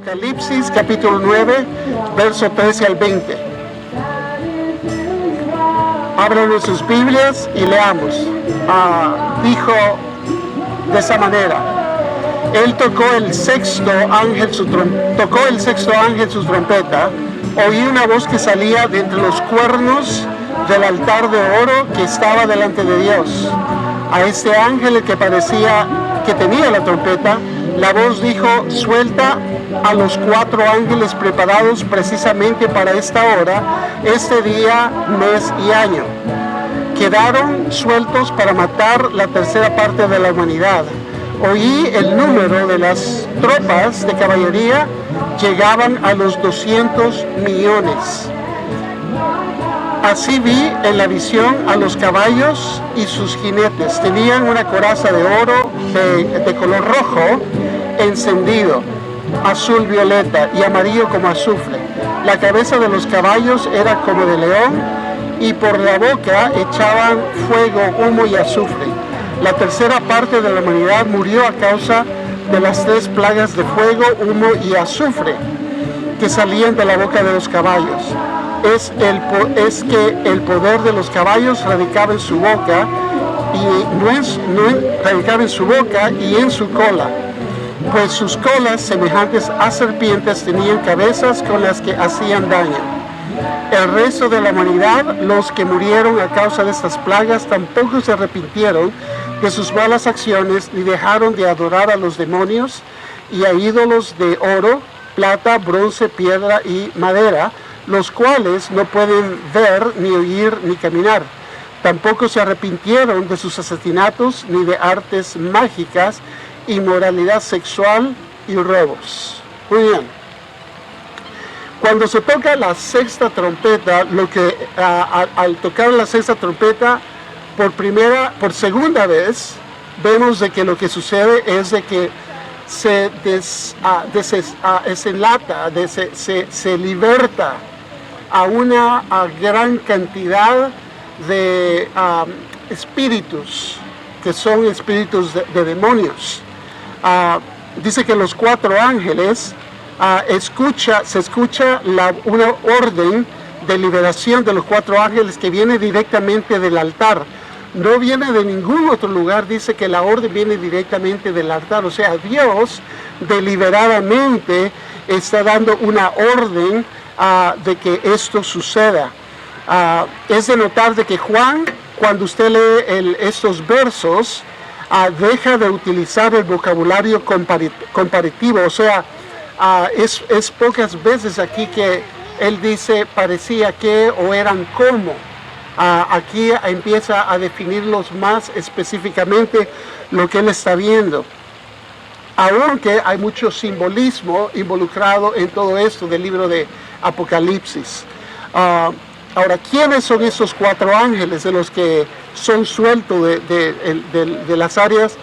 Apocalipsis capítulo 9, verso 13 al 20. Abran sus Biblias y leamos. Dijo de esa manera: Él tocó el sexto ángel su trompeta. Oí una voz que salía de entre los cuernos del altar de oro que estaba delante de Dios. A este ángel que parecía que tenía la trompeta, la voz dijo: suelta a los 4 ángeles preparados precisamente para esta hora, este día, mes y año. Quedaron sueltos para matar la tercera parte de la humanidad. Oí el número de las tropas de caballería, llegaban a los 200 millones. Así vi en la visión a los caballos y sus jinetes. Tenían una coraza de oro de color rojo encendido, azul violeta y amarillo como azufre. La cabeza de los caballos era como de león y por la boca echaban fuego, humo y azufre. La tercera parte de la humanidad murió a causa de las 3 plagas de fuego, humo y azufre que salían de la boca de los caballos. Es que el poder de los caballos radicaba en su boca radicaba en su boca y en su cola, pues sus colas, semejantes a serpientes, tenían cabezas con las que hacían daño. El resto de la humanidad, los que murieron a causa de estas plagas, tampoco se arrepintieron de sus malas acciones ni dejaron de adorar a los demonios y a ídolos de oro, plata, bronce, piedra y madera, los cuales no pueden ver, ni oír, ni caminar. Tampoco se arrepintieron de sus asesinatos, ni de artes mágicas, inmoralidad sexual y robos. Muy bien. Cuando se toca la sexta trompeta, al tocar la sexta trompeta por segunda vez, vemos de que lo que sucede es de que se liberta a una gran cantidad de espíritus, que son espíritus de demonios. Dice que los 4 ángeles, se escucha una orden de liberación de los 4 ángeles que viene directamente del altar. No viene de ningún otro lugar, dice que la orden viene directamente del altar. O sea, Dios deliberadamente está dando una orden de que esto suceda. Es de notar de que Juan, cuando usted lee estos versos, deja de utilizar el vocabulario comparativo. O sea, es pocas veces aquí que él dice parecía que o eran como. Aquí empieza a definirlos más específicamente lo que él está viendo. Aunque hay mucho simbolismo involucrado en todo esto del libro de Apocalipsis. Ahora, ¿quiénes son esos 4 ángeles de los que son sueltos de las áreas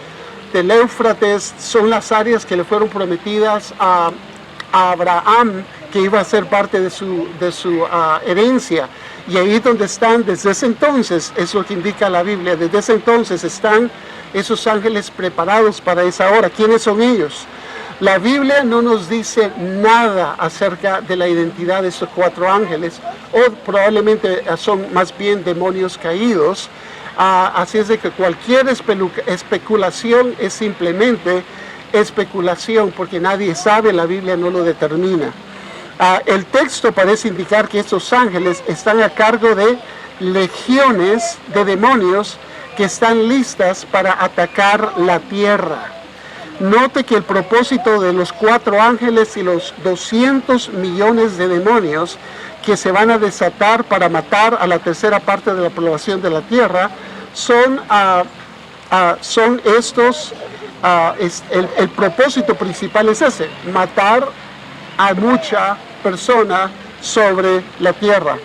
del Éufrates? Son las áreas que le fueron prometidas a Abraham, que iba a ser parte de su herencia. Y ahí donde están desde ese entonces, es lo que indica la Biblia, desde ese entonces están esos ángeles preparados para esa hora. ¿Quiénes son ellos? La Biblia no nos dice nada acerca de la identidad de estos 4 ángeles, o probablemente son más bien demonios caídos. Así es de que cualquier especulación es simplemente especulación, porque nadie sabe, la Biblia no lo determina. El texto parece indicar que estos ángeles están a cargo de legiones de demonios que están listas para atacar la tierra. Note que el propósito de los 4 ángeles y los 200 millones de demonios que se van a desatar para matar a la tercera parte de la población de la tierra son estos. El propósito principal es ese: matar a mucha persona sobre la tierra.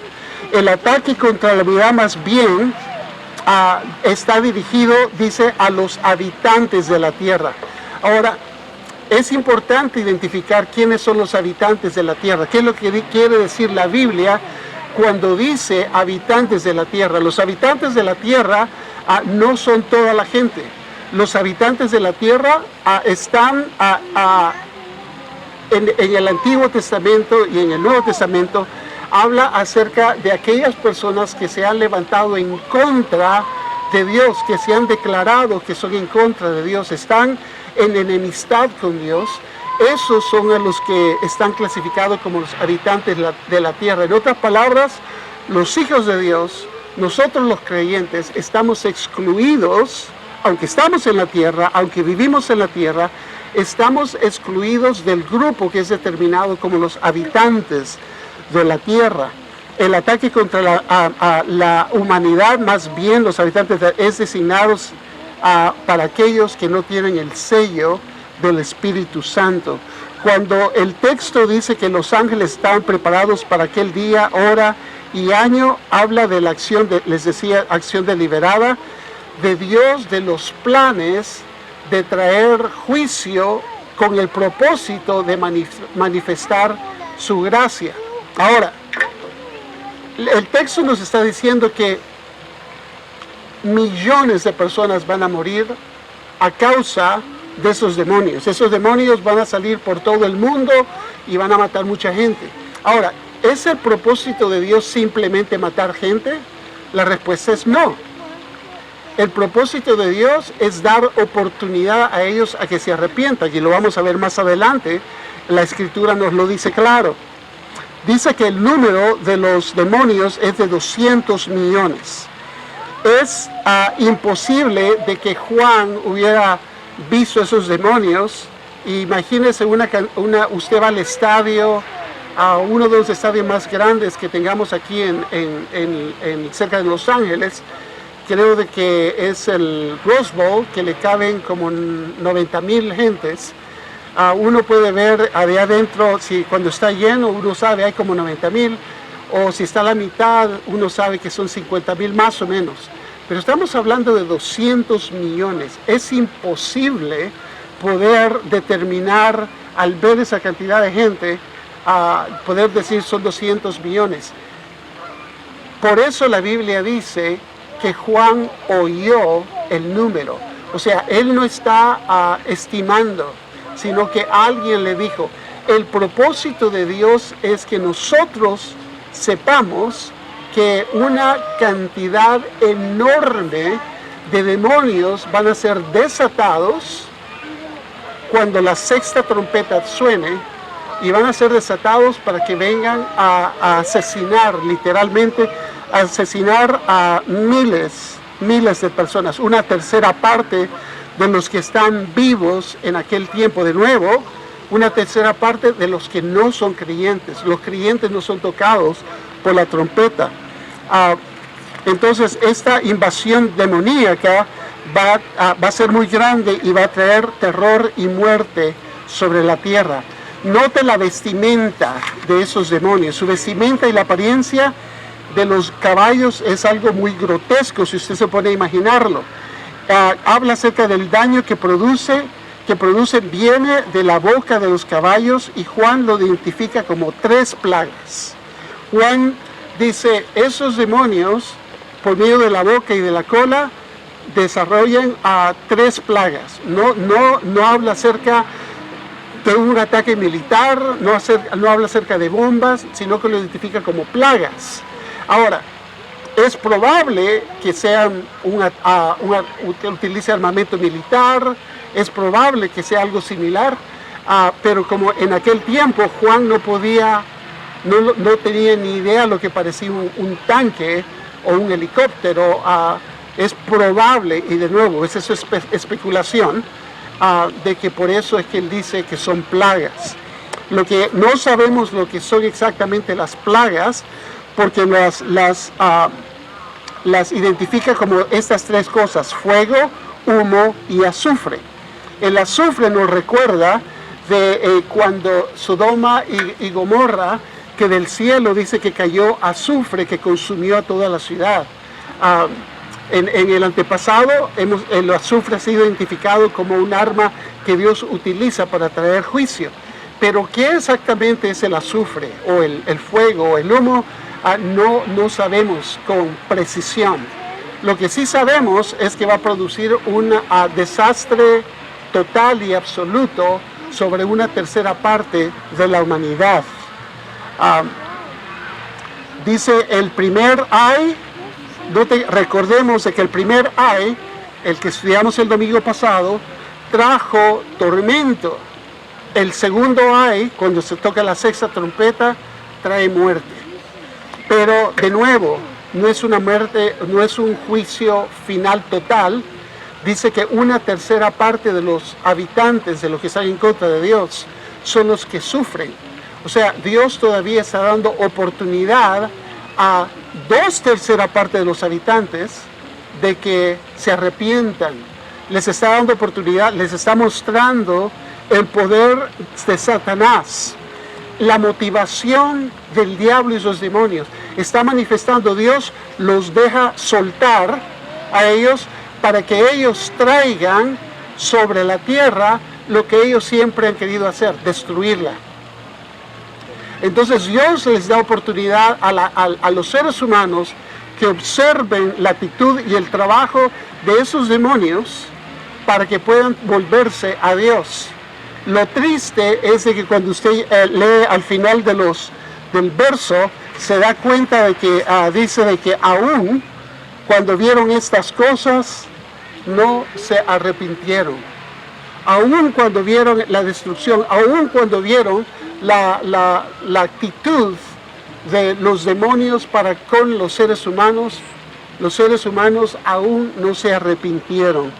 El ataque contra la humanidad más bien está dirigido, dice, a los habitantes de la tierra. Ahora, es importante identificar quiénes son los habitantes de la tierra. ¿Qué es lo que quiere decir la Biblia cuando dice habitantes de la tierra? Los habitantes de la tierra no son toda la gente. Los habitantes de la tierra están en el Antiguo Testamento y en el Nuevo Testamento habla acerca de aquellas personas que se han levantado en contra de Dios, que se han declarado que son en contra de Dios, están en enemistad con Dios. Esos son a los que están clasificados como los habitantes de la tierra. En otras palabras, los hijos de Dios, nosotros los creyentes, estamos excluidos, aunque estamos en la tierra, aunque vivimos en la tierra, estamos excluidos del grupo que es determinado como los habitantes de la tierra. El ataque contra la humanidad, más bien los habitantes, es designado para aquellos que no tienen el sello del Espíritu Santo. Cuando el texto dice que los ángeles estaban preparados para aquel día, hora y año, habla de la acción, les decía, acción deliberada de Dios, de los planes de traer juicio con el propósito de manifestar su gracia. Ahora, el texto nos está diciendo que millones de personas van a morir a causa de esos demonios. Esos demonios van a salir por todo el mundo y van a matar mucha gente. Ahora, ¿es el propósito de Dios simplemente matar gente? La respuesta es no. El propósito de Dios es dar oportunidad a ellos a que se arrepientan, y lo vamos a ver más adelante. La Escritura nos lo dice claro. Dice que el número de los demonios es de 200 millones. Es imposible de que Juan hubiera visto esos demonios. Imagínese usted va al estadio, a uno de los estadios más grandes que tengamos aquí cerca de Los Ángeles. Creo de que es el Rose Bowl, que le caben como 90,000 gentes. Uno puede ver de adentro, si cuando está lleno uno sabe hay como 90,000, o si está a la mitad uno sabe que son 50,000 más o menos. Pero estamos hablando de 200 millones. Es imposible poder determinar al ver esa cantidad de gente, poder decir son 200 millones. Por eso la Biblia dice que Juan oyó el número. O sea, él no está estimando, sino que alguien le dijo. El propósito de Dios es que nosotros sepamos que una cantidad enorme de demonios van a ser desatados cuando la sexta trompeta suene, y van a ser desatados para que vengan a asesinar, literalmente, a asesinar a miles de personas, una tercera parte de los que están vivos en aquel tiempo. De nuevo, una tercera parte de los que no son creyentes. Los creyentes no son tocados por la trompeta. Entonces, esta invasión demoníaca va a ser muy grande y va a traer terror y muerte sobre la tierra. Note la vestimenta de esos demonios. Su vestimenta y la apariencia de los caballos es algo muy grotesco, si usted se pone a imaginarlo. Habla acerca del daño que produce, viene de la boca de los caballos, y Juan lo identifica como 3 plagas. Juan dice, esos demonios, por medio de la boca y de la cola, desarrollan 3 plagas. No habla acerca de un ataque militar, no habla acerca de bombas, sino que lo identifica como plagas. Ahora, es probable que sean que utilice armamento militar, es probable que sea algo similar, pero como en aquel tiempo Juan no tenía ni idea lo que parecía un tanque o un helicóptero, es probable, y de nuevo, esa es su especulación, de que por eso es que él dice que son plagas. Lo que no sabemos lo que son exactamente las plagas, porque las identifica como estas 3 cosas: fuego, humo y azufre. El azufre nos recuerda de cuando Sodoma y Gomorra, que del cielo dice que cayó azufre que consumió a toda la ciudad. En el antepasado, el azufre ha sido identificado como un arma que Dios utiliza para traer juicio. Pero ¿qué exactamente es el azufre o el fuego o el humo? No sabemos con precisión. Lo que sí sabemos es que va a producir un desastre total y absoluto sobre una tercera parte de la humanidad. Dice el primer ay, recordemos de que el primer ay, el que estudiamos el domingo pasado, trajo tormento. El segundo ay, cuando se toca la sexta trompeta, trae muerte. Pero de nuevo, no es una muerte, no es un juicio final total. Dice que una tercera parte de los habitantes de los que están en contra de Dios son los que sufren. O sea, Dios todavía está dando oportunidad a 2/3 partes de los habitantes de que se arrepientan. Les está dando oportunidad, les está mostrando el poder de Satanás, la motivación del diablo y sus demonios. Está manifestando, Dios los deja soltar a ellos para que ellos traigan sobre la tierra lo que ellos siempre han querido hacer, destruirla. Entonces Dios les da oportunidad a los seres humanos que observen la actitud y el trabajo de esos demonios para que puedan volverse a Dios. Lo triste es de que cuando usted lee al final del verso, se da cuenta de que dice de que aún cuando vieron estas cosas, no se arrepintieron. Aún cuando vieron la destrucción, aún cuando vieron la actitud de los demonios para con los seres humanos aún no se arrepintieron.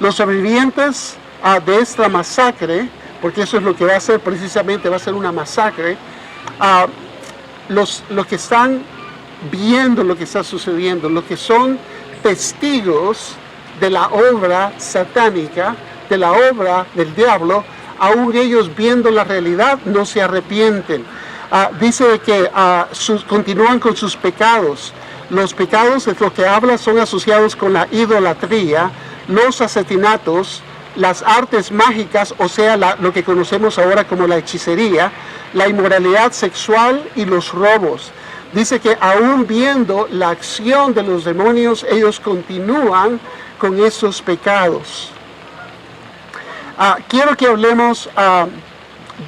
Los sobrevivientes de esta masacre, porque eso es lo que va a ser precisamente, va a ser una masacre, los que están viendo lo que está sucediendo, los que son testigos de la obra satánica, de la obra del diablo, aún ellos viendo la realidad no se arrepienten. Dice que continúan con sus pecados. Los pecados de lo que habla son asociados con la idolatría, los asesinatos, las artes mágicas, o sea, lo que conocemos ahora como la hechicería, la inmoralidad sexual y los robos. Dice que aún viendo la acción de los demonios, ellos continúan con esos pecados. Quiero que hablemos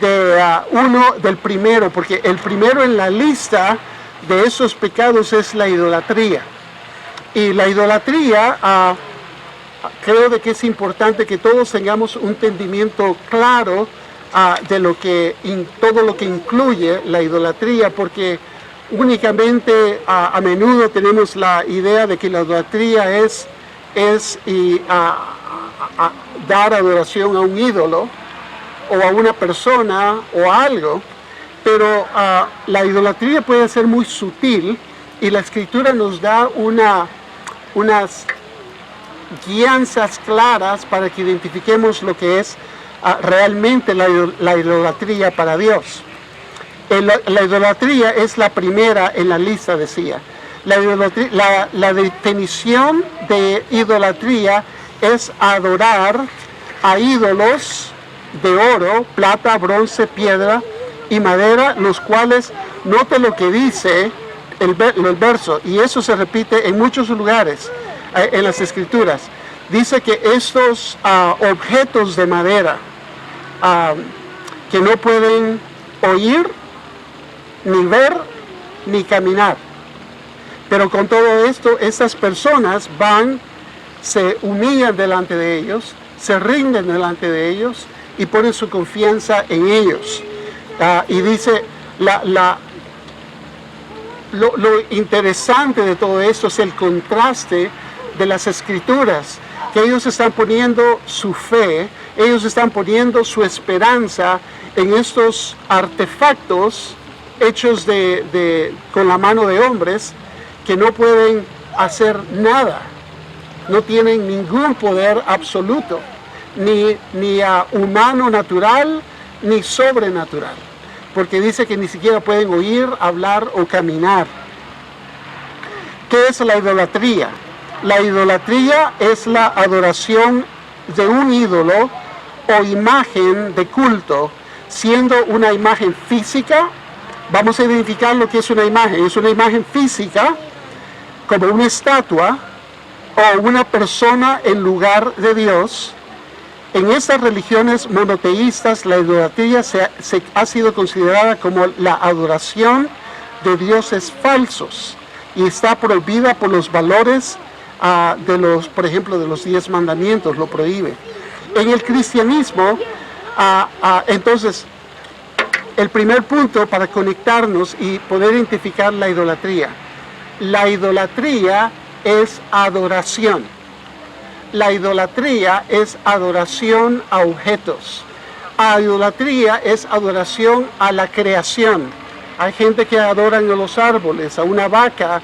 del primero, porque el primero en la lista de esos pecados es la idolatría. Y la idolatría, creo de que es importante que todos tengamos un entendimiento claro de todo lo que incluye la idolatría, porque únicamente a menudo tenemos la idea de que la idolatría es dar adoración a un ídolo o a una persona o a algo, pero la idolatría puede ser muy sutil y la Escritura nos da unas guianzas claras para que identifiquemos lo que es realmente la idolatría para Dios. La idolatría es la primera en la lista, decía. La definición de idolatría es adorar a ídolos de oro, plata, bronce, piedra y madera, los cuales, note lo que dice el verso, y eso se repite en muchos lugares en las Escrituras. Dice que estos objetos de madera que no pueden oír, ni ver, ni caminar. Pero con todo esto, estas personas se humillan delante de ellos, se rinden delante de ellos y ponen su confianza en ellos. Y dice, lo interesante de todo esto es el contraste de las Escrituras, que ellos están poniendo su fe, ellos están poniendo su esperanza en estos artefactos hechos con la mano de hombres que no pueden hacer nada, no tienen ningún poder absoluto, ni humano natural, ni sobrenatural, porque dice que ni siquiera pueden oír, hablar o caminar. ¿Qué es la idolatría? La idolatría es la adoración de un ídolo o imagen de culto, siendo una imagen física. Vamos a identificar lo que es una imagen. Es una imagen física, como una estatua o una persona en lugar de Dios, En estas religiones monoteístas, la idolatría ha sido considerada como la adoración de dioses falsos y está prohibida por los valores por ejemplo, de los 10 mandamientos, lo prohíbe. En el cristianismo, entonces, el primer punto para conectarnos y poder identificar la idolatría. La idolatría es adoración. La idolatría es adoración a objetos. La idolatría es adoración a la creación. Hay gente que adora a los árboles, a una vaca,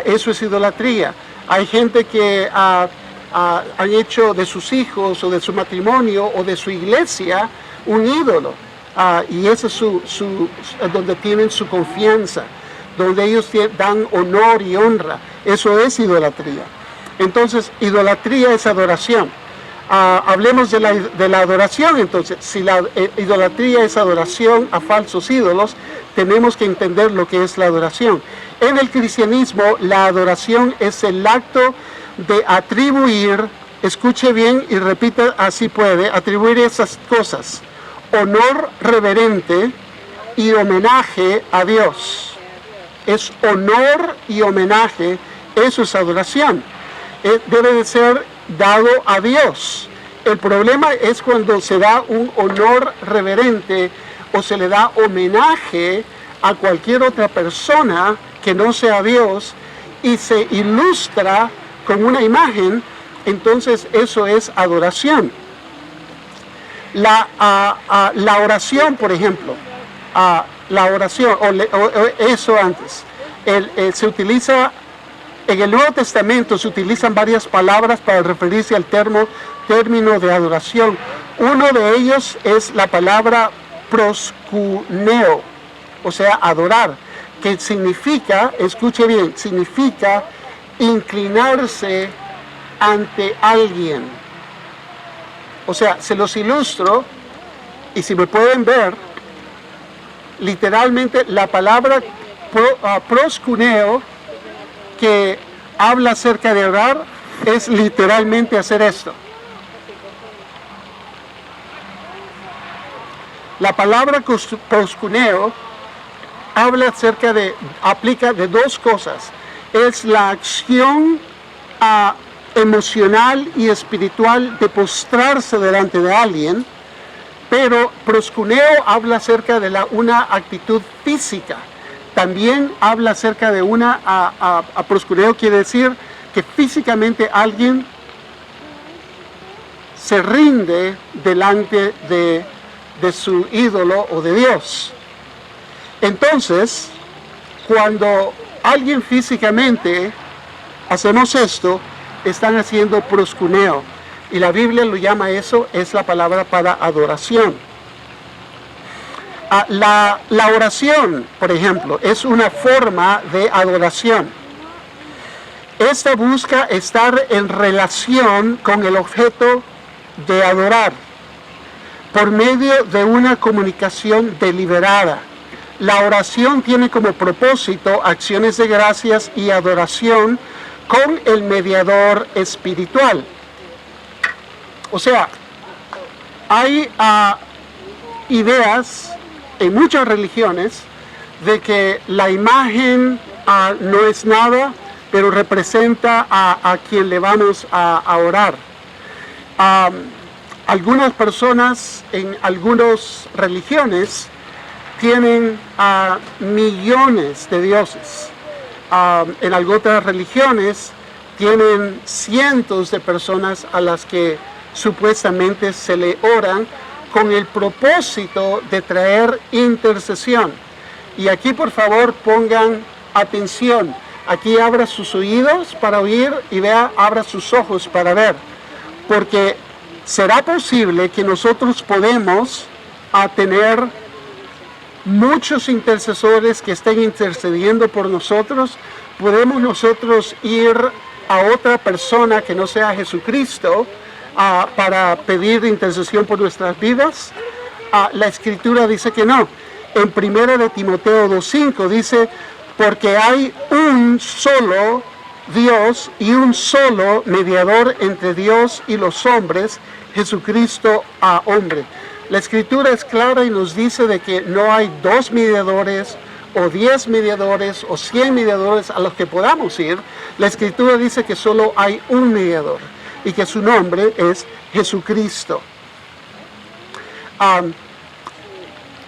eso es idolatría. Hay gente que han hecho de sus hijos o de su matrimonio o de su iglesia un ídolo. Y eso es donde tienen su confianza, donde ellos dan honor y honra. Eso es idolatría. Entonces, idolatría es adoración. Hablemos de la adoración, entonces. Si la idolatría es adoración a falsos ídolos, tenemos que entender lo que es la adoración. En el cristianismo, la adoración es el acto de atribuir, escuche bien y repita así puede, atribuir esas cosas: honor reverente y homenaje a Dios. Es honor y homenaje, eso es adoración. Debe de ser dado a Dios. El problema es cuando se da un honor reverente o se le da homenaje a cualquier otra persona que no sea Dios y se ilustra con una imagen, entonces eso es adoración. La oración, por ejemplo, la oración, eso antes, se utiliza, en el Nuevo Testamento se utilizan varias palabras para referirse al término de adoración. Uno de ellos es la palabra proskuneo, o sea, adorar, que significa, escuche bien, significa inclinarse ante alguien. O sea, se los ilustro, y si me pueden ver, literalmente la palabra proskuneo, que habla acerca de orar, es literalmente hacer esto. La palabra proskuneo aplica de dos cosas. Es la acción emocional y espiritual de postrarse delante de alguien, pero proskuneo habla acerca de una actitud física. También habla acerca de proskuneo quiere decir que físicamente alguien se rinde delante de su ídolo o de Dios. Entonces, cuando alguien físicamente hacemos esto, están haciendo proskuneo. Y la Biblia lo llama eso, es la palabra para adoración. La oración, por ejemplo, es una forma de adoración. Esta busca estar en relación con el objeto de adorar por medio de una comunicación deliberada. La oración tiene como propósito acciones de gracias y adoración con el mediador espiritual. O sea, hay ideas en muchas religiones de que la imagen no es nada, pero representa a quien le vamos a orar. Algunas personas en algunas religiones tienen millones de dioses. En algunas religiones tienen cientos de personas a las que supuestamente se le oran con el propósito de traer intercesión. Y aquí, por favor, pongan atención. Aquí abra sus oídos para oír y abra sus ojos para ver. Porque será posible que nosotros podemos tener muchos intercesores que estén intercediendo por nosotros. Podemos nosotros ir a otra persona que no sea Jesucristo para pedir intercesión por nuestras vidas. La Escritura dice que no. En 1 de Timoteo 2:5 dice, porque hay un solo Dios y un solo mediador entre Dios y los hombres, Jesucristo hombre. La Escritura es clara y nos dice de que no hay 2 mediadores o 10 mediadores o 100 mediadores a los que podamos ir. La Escritura dice que solo hay un mediador y que su nombre es Jesucristo.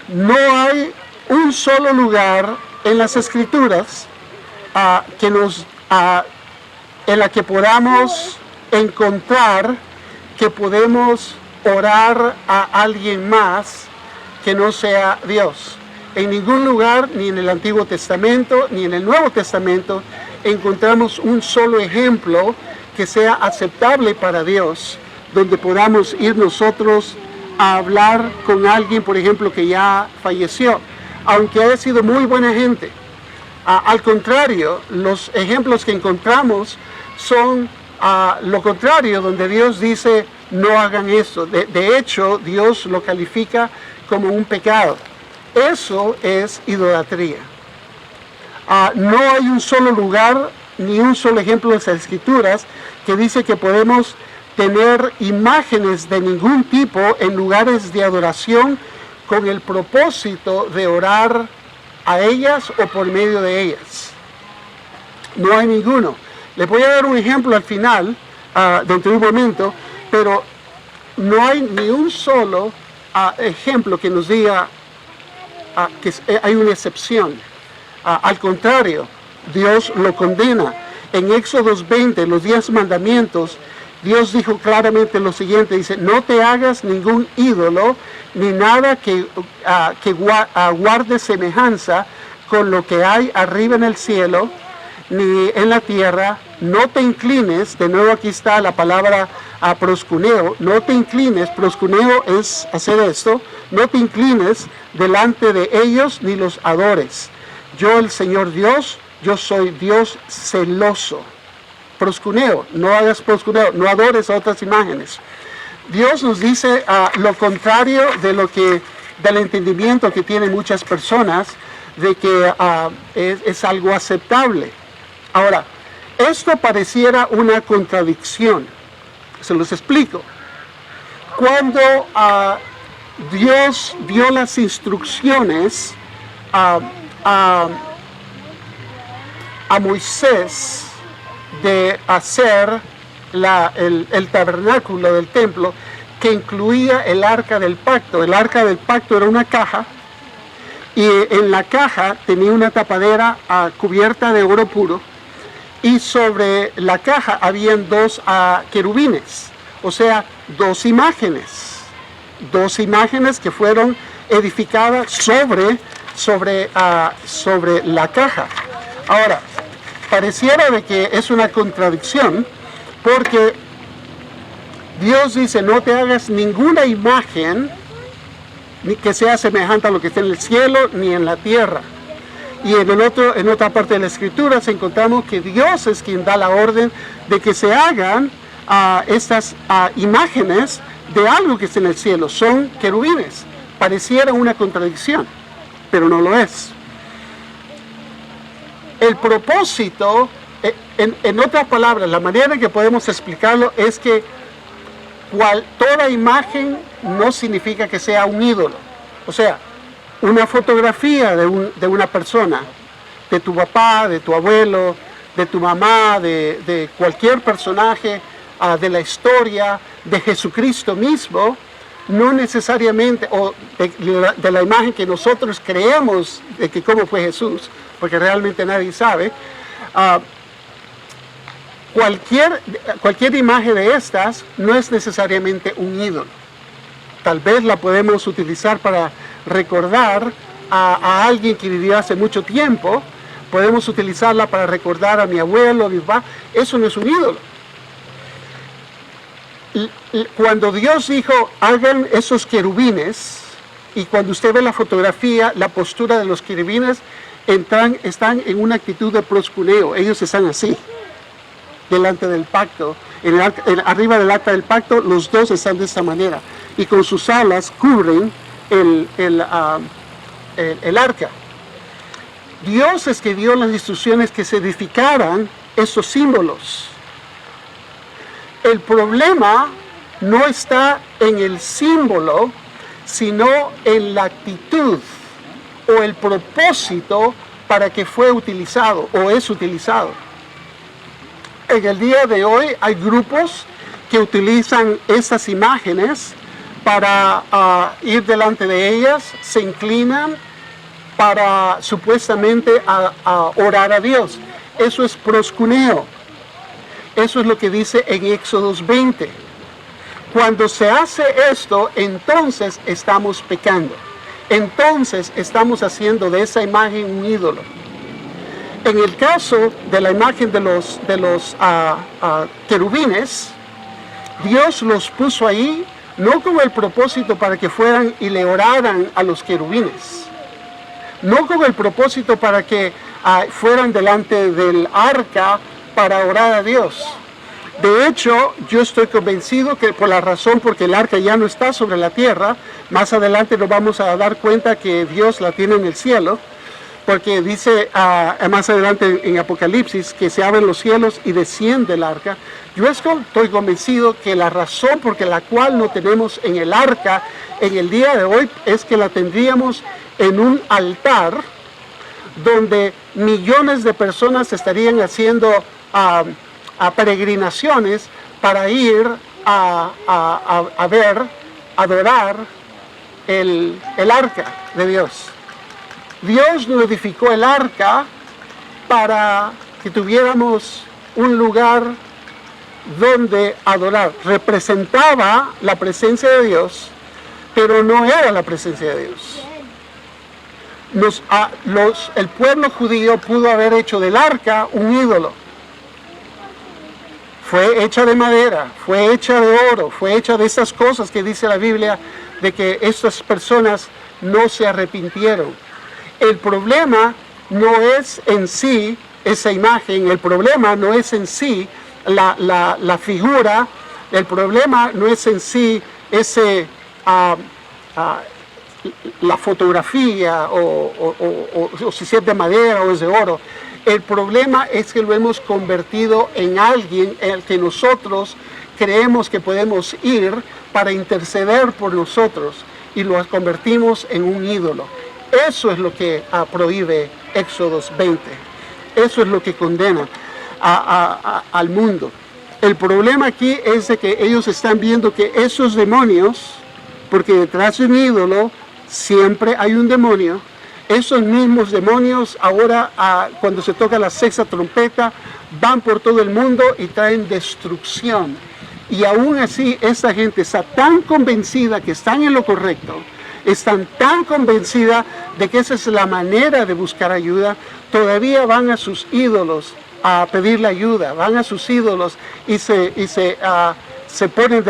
No hay un solo lugar en las Escrituras en la que podamos encontrar que podemos orar a alguien más que no sea Dios. En ningún lugar, ni en el Antiguo Testamento, ni en el Nuevo Testamento, encontramos un solo ejemplo que sea aceptable para Dios, donde podamos ir nosotros a hablar con alguien, por ejemplo, que ya falleció, aunque haya sido muy buena gente. Al contrario, los ejemplos que encontramos son lo contrario, donde Dios dice, no hagan eso. De hecho, Dios lo califica como un pecado. Eso es idolatría. No hay un solo lugar, ni un solo ejemplo en las Escrituras que dice que podemos tener imágenes de ningún tipo en lugares de adoración con el propósito de orar a ellas o por medio de ellas. No hay ninguno. Les voy a dar un ejemplo al final, dentro de un momento, pero no hay ni un solo ejemplo que nos diga que hay una excepción. Al contrario, Dios lo condena. En Éxodo 20, los 10 mandamientos, Dios dijo claramente lo siguiente, dice, no te hagas ningún ídolo, ni nada que guarde semejanza con lo que hay arriba en el cielo, ni en la tierra. No te inclines, de nuevo aquí está la palabra proscuneo, no te inclines, proscuneo es hacer esto, no te inclines delante de ellos ni los adores. Yo, el Señor Dios, yo soy Dios celoso. Proscuneo, no hagas proscuneo, no adores a otras imágenes. Dios nos dice lo contrario del entendimiento que tienen muchas personas de que es algo aceptable. Ahora, esto pareciera una contradicción. Se los explico. Cuando Dios dio las instrucciones a Moisés de hacer el tabernáculo del templo, que incluía el arca del pacto. El arca del pacto era una caja, y en la caja tenía una tapadera cubierta de oro puro, y sobre la caja habían 2 querubines, o sea, 2 imágenes que fueron edificadas sobre la caja. Ahora, pareciera de que es una contradicción, porque Dios dice, no te hagas ninguna imagen ni que sea semejante a lo que está en el cielo ni en la tierra. Y en otra parte de la Escritura encontramos que Dios es quien da la orden de que se hagan estas imágenes de algo que está en el cielo. Son querubines. Pareciera una contradicción, pero no lo es. El propósito, en otras palabras, la manera en que podemos explicarlo es que toda imagen no significa que sea un ídolo. O sea, una fotografía de una persona, de tu papá, de tu abuelo, de tu mamá, de cualquier personaje de la historia, de Jesucristo mismo, no necesariamente, o de la imagen que nosotros creemos de que cómo fue Jesús, porque realmente nadie sabe, cualquier imagen de estas no es necesariamente un ídolo. Tal vez la podemos utilizar para recordar a alguien que vivió hace mucho tiempo, podemos utilizarla para recordar a mi abuelo, a mi papá. Eso no es un ídolo. Cuando Dios dijo, hagan esos querubines, y cuando usted ve la fotografía, la postura de los querubines, están en una actitud de proscuneo. Ellos están así, delante del pacto. Arriba del arca del pacto, los 2 están de esta manera, y con sus alas cubren el arca. Dios es que dio las instrucciones que se edificaran esos símbolos. El problema no está en el símbolo, sino en la actitud o el propósito para que fue utilizado o es utilizado. En el día de hoy hay grupos que utilizan esas imágenes para ir delante de ellas, se inclinan para supuestamente a orar a Dios. Eso es proscuneo. Eso es lo que dice en Éxodos 20. Cuando se hace esto, entonces estamos pecando. Entonces estamos haciendo de esa imagen un ídolo. En el caso de la imagen de los querubines, Dios los puso ahí no con el propósito para que fueran y le oraran a los querubines, no con el propósito para que fueran delante del arca para orar a Dios. De hecho, yo estoy convencido que por la razón porque el arca ya no está sobre la tierra, más adelante nos vamos a dar cuenta que Dios la tiene en el cielo, porque dice más adelante en Apocalipsis que se abren los cielos y desciende el arca. Yo estoy convencido que la razón por la cual no tenemos en el arca en el día de hoy es que la tendríamos en un altar donde millones de personas estarían haciendo peregrinaciones para ir a ver, adorar el arca de Dios. Dios nos edificó el arca para que tuviéramos un lugar donde adorar. Representaba la presencia de Dios, pero no era la presencia de Dios. El pueblo judío pudo haber hecho del arca un ídolo. Fue hecha de madera, fue hecha de oro, fue hecha de esas cosas que dice la Biblia, de que estas personas no se arrepintieron. El problema no es en sí esa imagen, el problema no es en sí la figura, el problema no es en sí la fotografía o si es de madera o es de oro. El problema es que lo hemos convertido en alguien en el que nosotros creemos que podemos ir para interceder por nosotros y lo convertimos en un ídolo. Eso es lo que prohíbe Éxodos 20. Eso es lo que condena al mundo. El problema aquí es de que ellos están viendo que esos demonios, porque detrás de un ídolo siempre hay un demonio, esos mismos demonios ahora cuando se toca la sexta trompeta van por todo el mundo y traen destrucción. Y aún así esta gente está tan convencida que están en lo correcto, están tan convencida de que esa es la manera de buscar ayuda, todavía van a sus ídolos a pedirle ayuda, van a sus ídolos y se ponen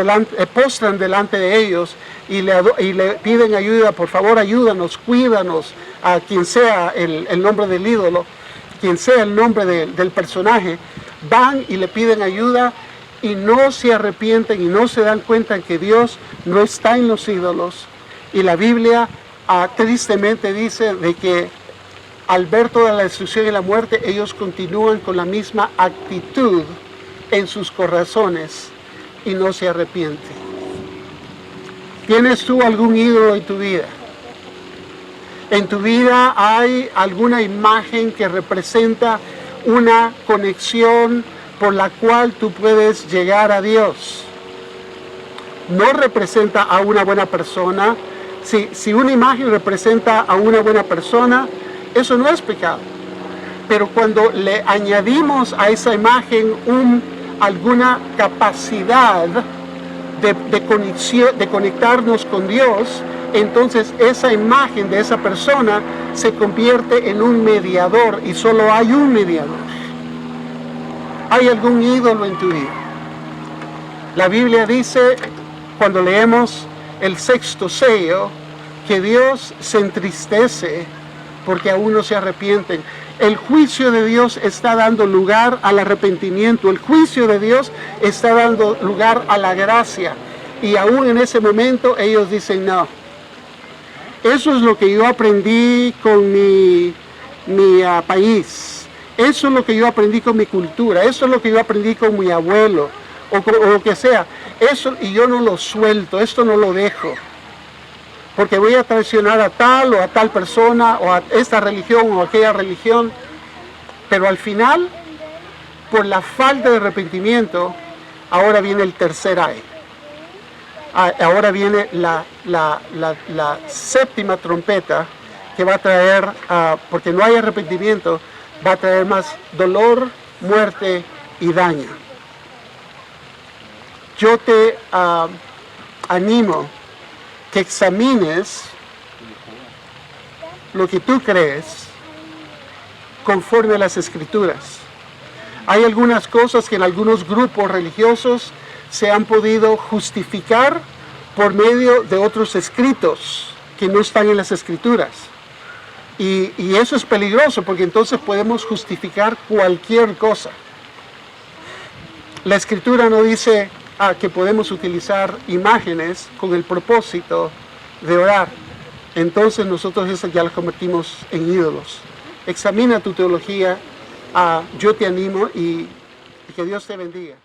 postran delante de ellos y le piden ayuda. Por favor, ayúdanos, cuídanos, a quien sea el nombre del ídolo, quien sea el nombre del personaje. Van y le piden ayuda y no se arrepienten y no se dan cuenta que Dios no está en los ídolos. Y la Biblia tristemente dice de que al ver toda la destrucción y la muerte, ellos continúan con la misma actitud en sus corazones y no se arrepienten. ¿Tienes tú algún ídolo en tu vida? ¿En tu vida hay alguna imagen que representa una conexión por la cual tú puedes llegar a Dios? No representa a una buena persona. Si una imagen representa a una buena persona, eso no es pecado. Pero cuando le añadimos a esa imagen alguna capacidad de conectarnos con Dios, entonces esa imagen de esa persona se convierte en un mediador y solo hay un mediador. ¿Hay algún ídolo en tu vida? La Biblia dice, cuando leemos el sexto sello, que Dios se entristece porque aún no se arrepienten. El juicio de Dios está dando lugar al arrepentimiento. El juicio de Dios está dando lugar a la gracia. Y aún en ese momento ellos dicen no. Eso es lo que yo aprendí con mi país. Eso es lo que yo aprendí con mi cultura, eso es lo que yo aprendí con mi abuelo, o lo que sea. Eso, y yo no lo suelto, esto no lo dejo. Porque voy a traicionar a tal o a tal persona, o a esta religión o a aquella religión. Pero al final, por la falta de arrepentimiento, ahora viene el tercer ay. Ahora viene la séptima trompeta que va a traer, porque no hay arrepentimiento, va a traer más dolor, muerte y daño. Yo te animo que examines lo que tú crees conforme a las Escrituras. Hay algunas cosas que en algunos grupos religiosos se han podido justificar por medio de otros escritos que no están en las Escrituras. Y eso es peligroso porque entonces podemos justificar cualquier cosa. La Escritura no dice que podemos utilizar imágenes con el propósito de orar. Entonces nosotros eso ya lo convertimos en ídolos. Examina tu teología. Yo te animo y que Dios te bendiga.